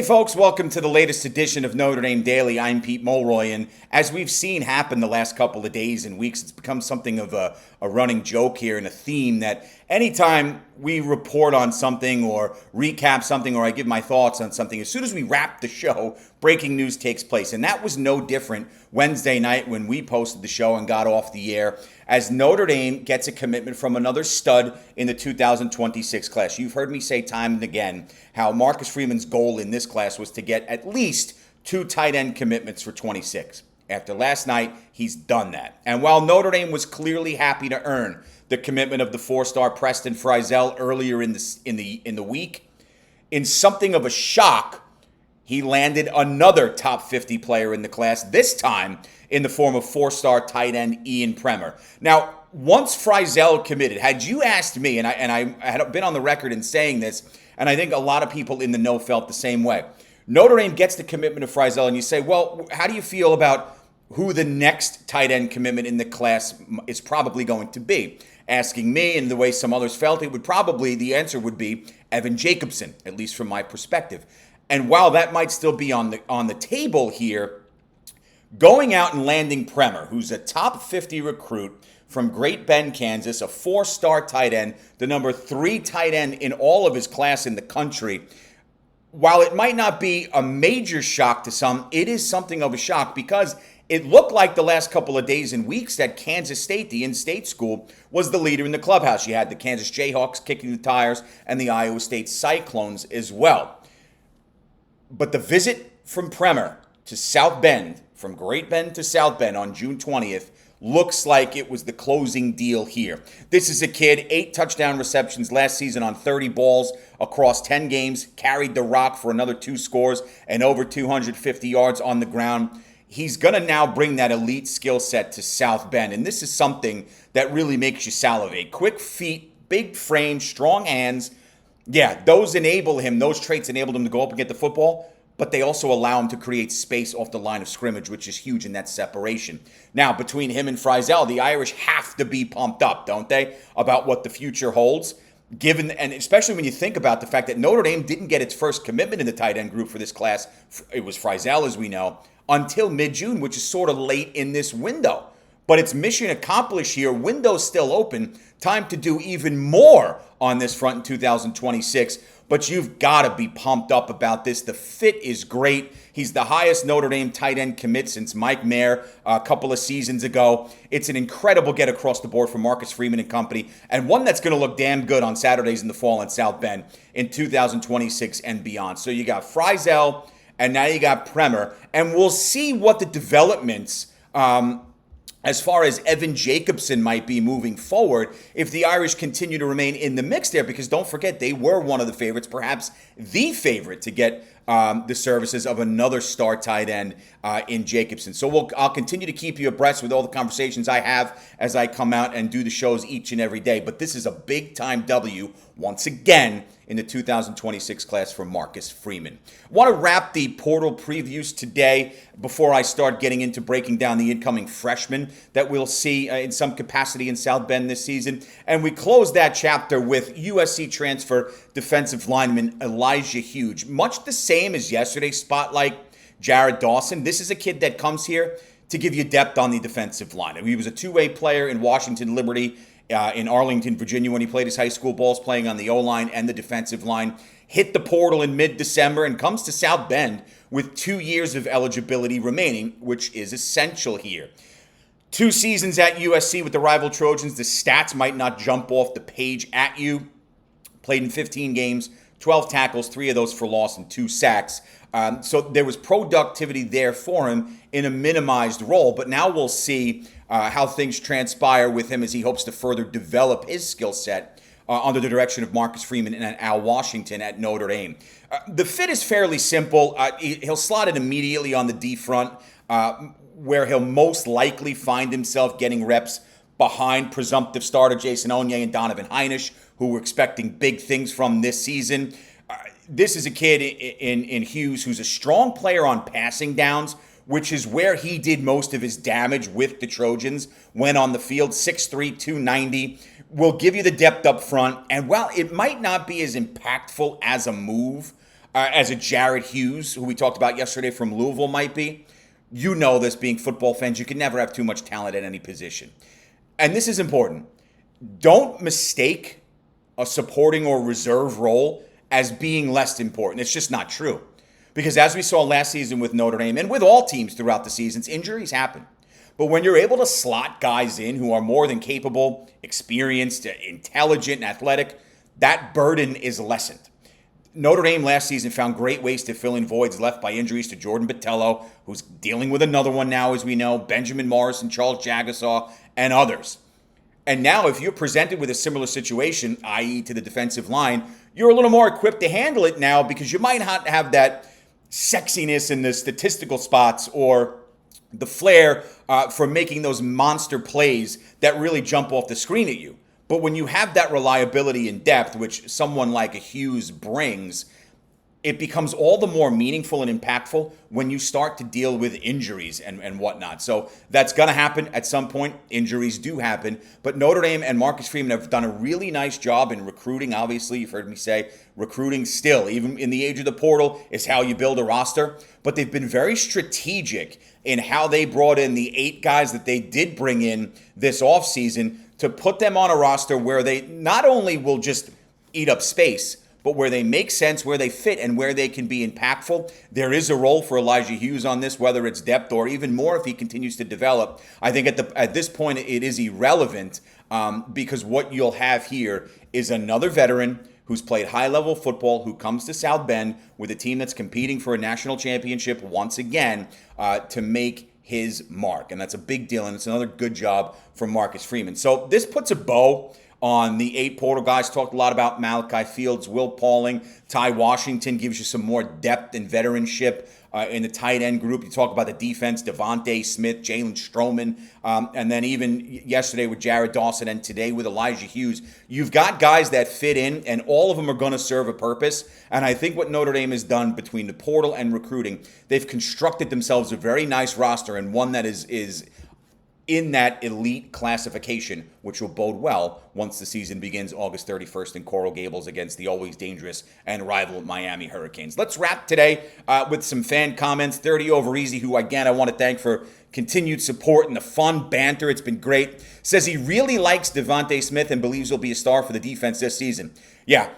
Hey folks, welcome to the latest edition of Notre Dame Daily. I'm Pete Mulroy, and as we've seen happen the last couple of days and weeks, it's become something of a running joke here and a theme that anytime we report on something or recap something or I give my thoughts on something, as soon as we wrap the show, breaking news takes place. And that was no different Wednesday night when we posted the show and got off the air, as Notre Dame gets a commitment from another stud in the 2026 class. You've heard me say time and again how Marcus Freeman's goal in this class was to get at least 2 tight end commitments for 26. After last night, he's done that. And while Notre Dame was clearly happy to earn the commitment of the 4-star Preston Frizzell earlier in the week, in something of a shock, he landed another top 50 player in the class, this time in the form of 4-star tight end Ian Premer. Now, once Frizzell committed, had you asked me, and I had been on the record in saying this, and I think a lot of people in the know felt the same way. Notre Dame gets the commitment of Frizzell, and you say, well, how do you feel about who the next tight end commitment in the class is probably going to be? Asking me and the way some others felt, the answer would be Evan Jacobson, at least from my perspective. And while that might still be on the table here, going out and landing Premer, who's a top 50 recruit from Great Bend, Kansas, a 4-star tight end, the number 3 tight end in all of his class in the country, while it might not be a major shock to some, it is something of a shock because it looked like the last couple of days and weeks that Kansas State, the in-state school, was the leader in the clubhouse. You had the Kansas Jayhawks kicking the tires and the Iowa State Cyclones as well. But the visit from Premer to South Bend, from Great Bend to South Bend on June 20th, looks like it was the closing deal here. This is a kid, 8 touchdown receptions last season on 30 balls across 10 games, carried the rock for another 2 scores and over 250 yards on the ground. He's going to now bring that elite skill set to South Bend, and this is something that really makes you salivate. Quick feet, big frame, strong hands. Yeah, those traits enabled him to go up and get the football, but they also allow him to create space off the line of scrimmage, which is huge in that separation. Now, between him and Frizzell, the Irish have to be pumped up, don't they, about what the future holds, given, and especially when you think about the fact that Notre Dame didn't get its first commitment in the tight end group for this class. It was Frizzell, as we know, until mid-June, which is sort of late in this window. But it's mission accomplished here. Window's still open. Time to do even more on this front in 2026. But you've got to be pumped up about this. The fit is great. He's the highest Notre Dame tight end commit since Mike Mayer a couple of seasons ago. It's an incredible get across the board from Marcus Freeman and company, and one that's going to look damn good on Saturdays in the fall in South Bend in 2026 and beyond. So you got Frizzell, and now you got Premer, and we'll see what the developments as far as Evan Jacobson might be moving forward if the Irish continue to remain in the mix there, because don't forget, they were one of the favorites, perhaps the favorite to get the services of another star tight end in Jacobson. So I'll continue to keep you abreast with all the conversations I have as I come out and do the shows each and every day. But this is a big-time W, once again, in the 2026 class for Marcus Freeman. I want to wrap the portal previews today before I start getting into breaking down the incoming freshmen that we'll see in some capacity in South Bend this season. And we close that chapter with USC transfer defensive lineman Elijah Hughes. Much the same as yesterday's spotlight, Jared Dawson. This is a kid that comes here to give you depth on the defensive line. And he was a two-way player in Washington Liberty, in Arlington, Virginia, when he played his high school balls, playing on the O-line and the defensive line. Hit the portal in mid-December and comes to South Bend with 2 years of eligibility remaining, which is essential here. 2 seasons at USC with the rival Trojans. The stats might not jump off the page at you. Played in 15 games, 12 tackles, 3 of those for loss, and 2 sacks. So there was productivity there for him in a minimized role. But now we'll see how things transpire with him as he hopes to further develop his skill set under the direction of Marcus Freeman and Al Washington at Notre Dame. The fit is fairly simple. He'll slot it immediately on the D front, where he'll most likely find himself getting reps behind presumptive starter Jason Onye and Donovan Heinisch, who we're expecting big things from this season. This is a kid in Hughes who's a strong player on passing downs, which is where he did most of his damage with the Trojans when on the field. 6'3", 290, will give you the depth up front. And while it might not be as impactful as a move as a Jared Hughes, who we talked about yesterday from Louisville, might be. You know this, being football fans, you can never have too much talent at any position. And this is important. Don't mistake a supporting or reserve role as being less important. It's just not true. Because as we saw last season with Notre Dame and with all teams throughout the seasons, injuries happen. But when you're able to slot guys in who are more than capable, experienced, intelligent, and athletic, that burden is lessened. Notre Dame last season found great ways to fill in voids left by injuries to Jordan Botelho, who's dealing with another one now, as we know, Benjamin Morrison, Charles Jagasaw, and others. And now if you're presented with a similar situation, i.e. to the defensive line, you're a little more equipped to handle it now because you might not have that sexiness in the statistical spots or the flair for making those monster plays that really jump off the screen at you. But when you have that reliability and depth, which someone like a Hughes brings, it becomes all the more meaningful and impactful when you start to deal with injuries and whatnot. So that's going to happen at some point. Injuries do happen. But Notre Dame and Marcus Freeman have done a really nice job in recruiting. Obviously, you've heard me say recruiting still, even in the age of the portal, is how you build a roster. But they've been very strategic in how they brought in the 8 guys that they did bring in this offseason to put them on a roster where they not only will just eat up space, but where they make sense, where they fit, and where they can be impactful. There is a role for Elijah Hughes on this, whether it's depth or even more if he continues to develop. I think at this point it is irrelevant because what you'll have here is another veteran who's played high-level football, who comes to South Bend with a team that's competing for a national championship once again to make his mark. And that's a big deal, and it's another good job from Marcus Freeman. So this puts a bow on the 8 portal guys. Talked a lot about Malachi Fields, Will Pauling, Ty Washington gives you some more depth and veteranship in the tight end group. You talk about the defense, Devontae Smith, Jalen Stroman, and then even yesterday with Jared Dawson and today with Elijah Hughes. You've got guys that fit in, and all of them are going to serve a purpose. And I think what Notre Dame has done between the portal and recruiting, they've constructed themselves a very nice roster, and one that is in that elite classification, which will bode well once the season begins August 31st in Coral Gables against the always dangerous and rival Miami Hurricanes. Let's wrap today with some fan comments. 30 Over Easy, who again I want to thank for continued support and the fun banter. It's been great. Says he really likes Devontae Smith and believes he'll be a star for the defense this season. Yeah.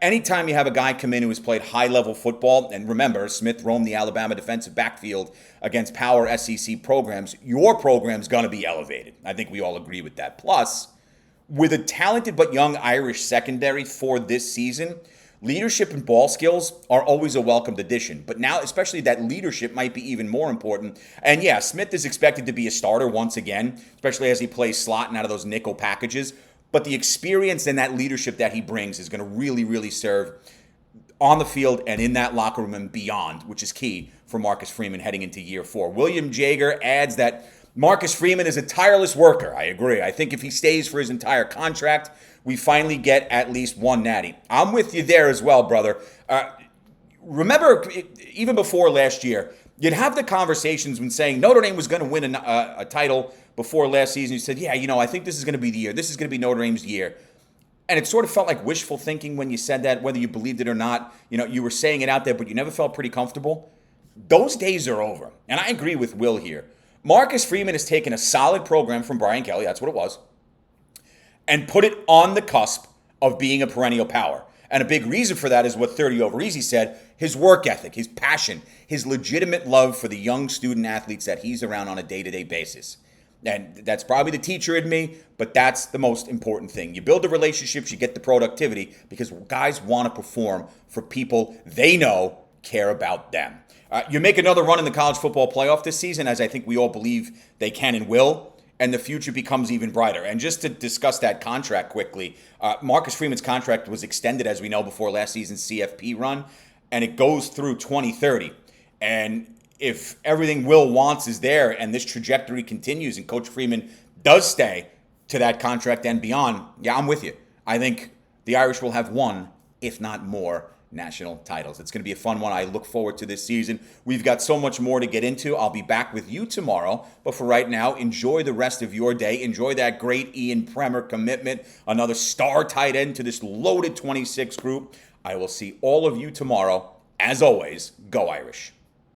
Anytime you have a guy come in who has played high-level football, and remember, Smith roamed the Alabama defensive backfield against power SEC programs, your program's going to be elevated. I think we all agree with that. Plus, with a talented but young Irish secondary for this season, leadership and ball skills are always a welcomed addition. But now, especially that leadership might be even more important. And yeah, Smith is expected to be a starter once again, especially as he plays slotting out of those nickel packages. But the experience and that leadership that he brings is going to really, really serve on the field and in that locker room and beyond, which is key for Marcus Freeman heading into year 4. William Jager adds that Marcus Freeman is a tireless worker. I agree. I think if he stays for his entire contract, we finally get at least one natty. I'm with you there as well, brother. Remember, even before last year, you'd have the conversations when saying Notre Dame was going to win a title before last season. You said, yeah, I think this is going to be the year. This is going to be Notre Dame's year. And it sort of felt like wishful thinking when you said that, whether you believed it or not. You were saying it out there, but you never felt pretty comfortable. Those days are over. And I agree with Will here. Marcus Freeman has taken a solid program from Brian Kelly, that's what it was, and put it on the cusp of being a perennial power. And a big reason for that is what 30 Over Easy said, his work ethic, his passion, his legitimate love for the young student athletes that he's around on a day-to-day basis. And that's probably the teacher in me, but that's the most important thing. You build the relationships, you get the productivity, because guys want to perform for people they know care about them. You make another run in the college football playoff this season, as I think we all believe they can and will, and the future becomes even brighter. And just to discuss that contract quickly, Marcus Freeman's contract was extended, as we know, before last season's CFP run, and it goes through 2030. And if everything Will wants is there and this trajectory continues and Coach Freeman does stay to that contract and beyond, yeah, I'm with you. I think the Irish will have one, if not more, national titles. It's going to be a fun one. I look forward to this season. We've got so much more to get into. I'll be back with you tomorrow. But for right now, enjoy the rest of your day. Enjoy that great Ian Premer commitment, another star tight end to this loaded 26 group. I will see all of you tomorrow as always, go Irish.